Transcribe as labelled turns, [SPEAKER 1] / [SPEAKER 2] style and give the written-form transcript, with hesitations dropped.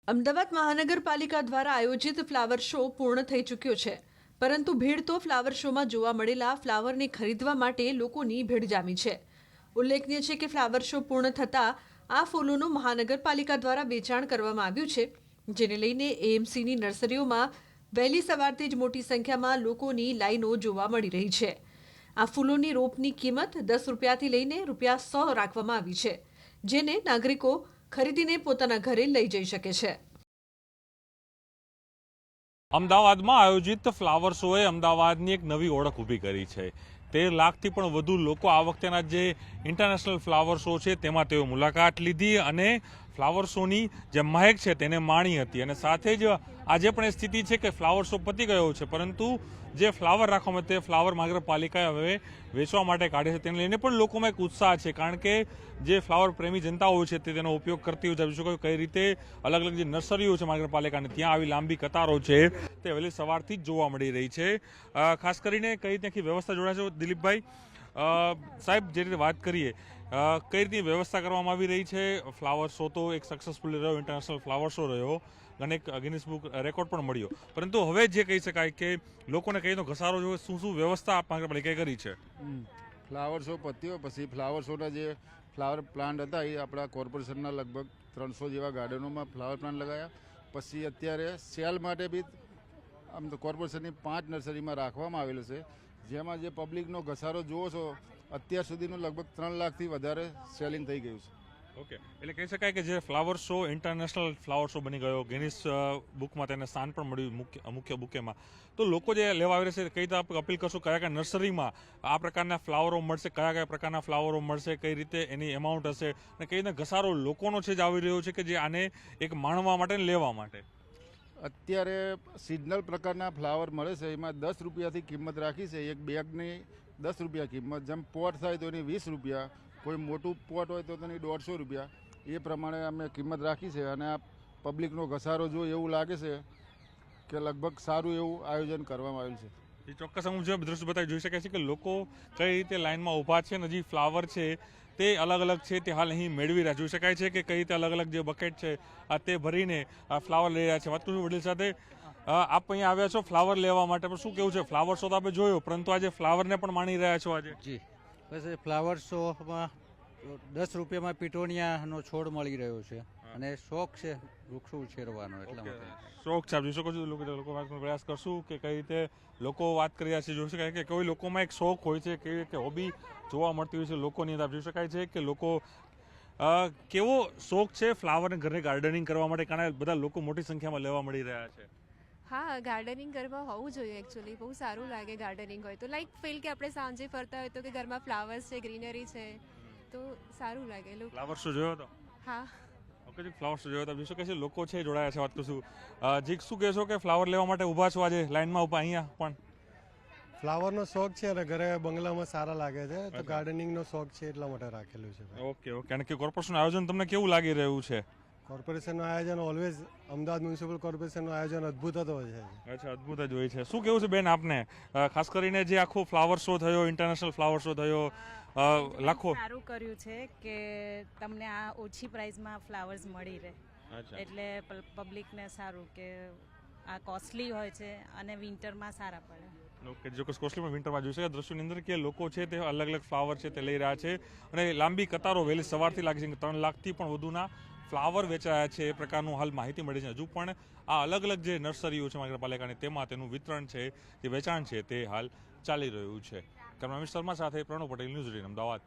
[SPEAKER 1] અમદાવાદ મહાનગરપાલિકા દ્વારા આયોજિત ફ્લાવર શો પૂર્ણ થઈ ચૂક્યો છે, પરંતુ ભીડ તો ફ્લાવર શોમાં જોવા મળેલા ફ્લાવરને ખરીદવા માટે લોકોની ભીડ જામી છે. ઉલ્લેખનીય છે કે ફ્લાવર શો પૂર્ણ થતાં આ ફૂલોનું મહાનગરપાલિકા દ્વારા વેચાણ કરવામાં આવ્યું છે, જેને લઈને એએમસીની નર્સરીઓમાં વહેલી સવારથી જ મોટી સંખ્યામાં લોકોની લાઈનો જોવા મળી રહી છે. આ ફૂલોની રોપની કિંમત 10 રૂપિયાથી લઈને ₹100 રાખવામાં આવી છે, જેને નાગરિકો ખરીદીને પોતાના ઘરે લઈ જઈ શકે છે.
[SPEAKER 2] અમદાવાદમાં આયોજિત ફ્લાવર શોએ અમદાવાદની એક નવી ઓળખ ઊભી કરી છે. 13 લાખથી પણ વધુ લોકો આ વખતેના જે ઇન્ટરનેશનલ ફ્લાવર શો છે તેમાં તેઓ મુલાકાત લીધી અને ફ્લાવર શોની જે મહેક છે તેને માણી હતી. અને સાથે જ આજે પણ એ સ્થિતિ છે કે ફ્લાવર શો પતી ગયો છે, પરંતુ જે ફ્લાવર રાખવામાં તે ફ્લાવર મહાનગરપાલિકાએ હવે વેચવા માટે કાઢે છે, તેને લઈને પણ લોકોમાં એક ઉત્સાહ છે. કારણ કે જે ફ્લાવર પ્રેમી જનતાઓ છે તે તેનો ઉપયોગ કરતી હોય છે. કઈ રીતે અલગ અલગ જે નર્સરીઓ છે મહાનગરપાલિકાની, ત્યાં આવી લાંબી કતારો છે તે વહેલી સવારથી જ જોવા મળી રહી છે. ખાસ કરીને કઈ રીતે આખી વ્યવસ્થા જોડાય છે દિલીપભાઈ, સાહેબ જે રીતે વાત કરીએ, કઈ રીતે વ્યવસ્થા કરવામાં આવી રહી છે? ફ્લાવર શો તો એક સક્સેસફુલ રહ્યો, ઇન્ટરનેશનલ ફ્લાવર શો રહ્યો અને એક ગિનિસ બુક રેકોર્ડ પણ મળ્યો, પરંતુ હવે જે કહી શકાય કે લોકોને કઈ તો ઘસારો જોઈએ, શું વ્યવસ્થા મહાનગરપાલિકાએ કરી છે?
[SPEAKER 3] ફ્લાવર શો પત્યો પછી ફ્લાવર શોના જે ફ્લાવર પ્લાન્ટ હતા એ આપણા કોર્પોરેશનના લગભગ 300 જેવા ગાર્ડનોમાં ફ્લાવર પ્લાન્ટ લગાવ્યા. પછી અત્યારે સેલ માટે બી આમ તો કોર્પોરેશનની 5 નર્સરીમાં રાખવામાં આવેલું છે, જેમાં જે પબ્લિકનો ઘસારો જુઓ છો અત્યાર સુધીનું લગભગ 3 લાખથી વધારે સેલિંગ થઈ ગયું છે.
[SPEAKER 2] ઓકે, એટલે કહી શકાય કે જે flower show international flower show બની ગયો, ગિનિસ બુકમાં તેને સ્થાન પણ મળ્યું મુખ્ય બુકેમાં, તો લોકો જે લેવા આવી છે કઈ રીતે અપીલ કરશો? કયા કયા નર્સરીમાં આ પ્રકારના ફ્લાવરો મળશે, કયા કયા પ્રકારના ફ્લાવરો મળશે, કઈ રીતે એની એમાઉન્ટ હશે અને કઈ રીતે ઘસારો લોકોનો છે જે આવી રહ્યો છે કે જે આને એક માણવા માટે લેવા માટે?
[SPEAKER 3] અત્યારે સિઝનલ પ્રકારના ફ્લાવર મળે છે, એમાં 10 રૂપિયાથી કિંમત રાખી છે. એક બેગની 10 રૂપિયા કિંમત, જેમ પોટ થાય તો એની 20 રૂપિયા, કોઈ મોટું પોટ હોય તો તેની 150 રૂપિયા, એ પ્રમાણે અમે કિંમત રાખી છે. અને આ પબ્લિકનો ઘસારો જો એવું લાગે છે કે લગભગ સારું એવું આયોજન કરવામાં આવેલું છે.
[SPEAKER 2] એ ચોક્કસ અમુક જે દ્રશ્ય બતાવી જોઈ શકાય છે કે લોકો કઈ રીતે લાઇનમાં ઊભા છે અને હજી ફ્લાવર છે તે અલગ અલગ છે તે હાલ અહીં મેળવી રહ્યા. જોઈ શકાય છે કે કઈ રીતે અલગ અલગ જે બકેટ છે તે ભરીને ફ્લાવર લઈ રહ્યા છે. વાત કરું વડીલ સાથે, આપ અહીંયા આવ્યા છો ફ્લાવર લેવા માટે, પણ શું કેવું છે? ફ્લાવર શો તો આપણે જોયો, પરંતુ આજે ફ્લાવરને પણ માણી રહ્યા છો આજે?
[SPEAKER 4] જી, બસ એ ફ્લાવર શોમાં 10 રૂપિયામાં પિટોનિયાનો છોડ મળી રહ્યો છે અને શોખ છે વૃક્ષો ઉછેરવાનો, એટલા માટે
[SPEAKER 2] શોખ છે. આપ જોઈ શકો છો લોકો પ્રયાસ કરશું કે કઈ રીતે લોકો વાત કરી રહ્યા છે. જોઈ શકાય કે કોઈ લોકોમાં એક શોખ હોય છે, કેવી રીતે હોબી જોવા મળતી હોય છે લોકોની અંદર. જોઈ શકાય છે કે લોકો કેવો શોખ છે ફ્લાવર ઘરે ગાર્ડનિંગ કરવા માટે, કારણ બધા લોકો મોટી સંખ્યામાં લેવા મળી રહ્યા છે.
[SPEAKER 5] હા, ગાર્ડનિંગ કરવા હોવું જોઈએ. એકચ્યુઅલી બહુ સારું લાગે ગાર્ડનિંગ હોય તો, લાઈક ફીલ કે આપણે સાંજે ફરતા હોય તો કે ઘરમાં ફ્લાવર્સ છે, ગ્રીનરી છે, તો સારું લાગે.
[SPEAKER 2] ફ્લાવર શો જોયો તો?
[SPEAKER 5] હા.
[SPEAKER 2] ઓકે જી, ફ્લાવર શો જોયો તો. જોઈ શકે છે લોકો છે જોડાયા છે. વાત કરશું, જી શું કહેશો કે ફ્લાવર લેવા માટે ઊભા છો આજે લાઈનમાં ઊભા? અહીંયા પણ
[SPEAKER 6] ફ્લાવરનો શોખ છે અને ઘરે બંગલામાં સારા લાગે છે, તો ગાર્ડનિંગનો શોખ છે એટલા માટે રાખેલું છે.
[SPEAKER 2] Okay okay. અને કે કોર્પોરેશનનું આયોજન તમને કેવું લાગી રહ્યું છે?
[SPEAKER 6] કોર્પોરેશનનું આયોજન ઓલવેઝ, અમદાવાદ મ્યુનિસિપલ કોર્પોરેશનનું આયોજન અદ્ભુત જ હોય છે.
[SPEAKER 2] અચ્છા, અદ્ભુત જ હોય છે. શું કેવું છે બેન આપને, ખાસ કરીને જે આખો ફ્લાવર શો થયો, ઇન્ટરનેશનલ ફ્લાવર શો થયો, લાખો
[SPEAKER 7] સારું કર્યું છે કે તમને આ ઓછી પ્રાઇસમાં ફ્લાવર્સ મળી રહે, એટલે પબ્લિકને સારું કે આ કોસ્ટલી હોય છે અને વિન્ટરમાં સારા પડે.
[SPEAKER 2] ઓકે, જો કે કોસ્ટલીમાં વિન્ટરમાં જોઈ શકાય દ્રશ્યોની અંદર કે લોકો છે તે અલગ અલગ ફ્લાવર છે તે લઈ રહ્યા છે અને લાંબી કતારો વહેલી સવારથી લાગી છે. 3 લાખથી પણ વધુના ફ્લાવર વેચાયા છે એ પ્રકારનું હાલ માહિતી મળી છે. હજુ પણ આ અલગ અલગ જે નર્સરીઓ છે મહાનગરપાલિકાની તેમાં તેનું વિતરણ છે, જે વેચાણ છે તે હાલ ચાલી રહ્યું છે. કેમેરામેન શર્મા સાથે પ્રણવ પટેલ, ન્યૂઝ 18 અમદાવાદ.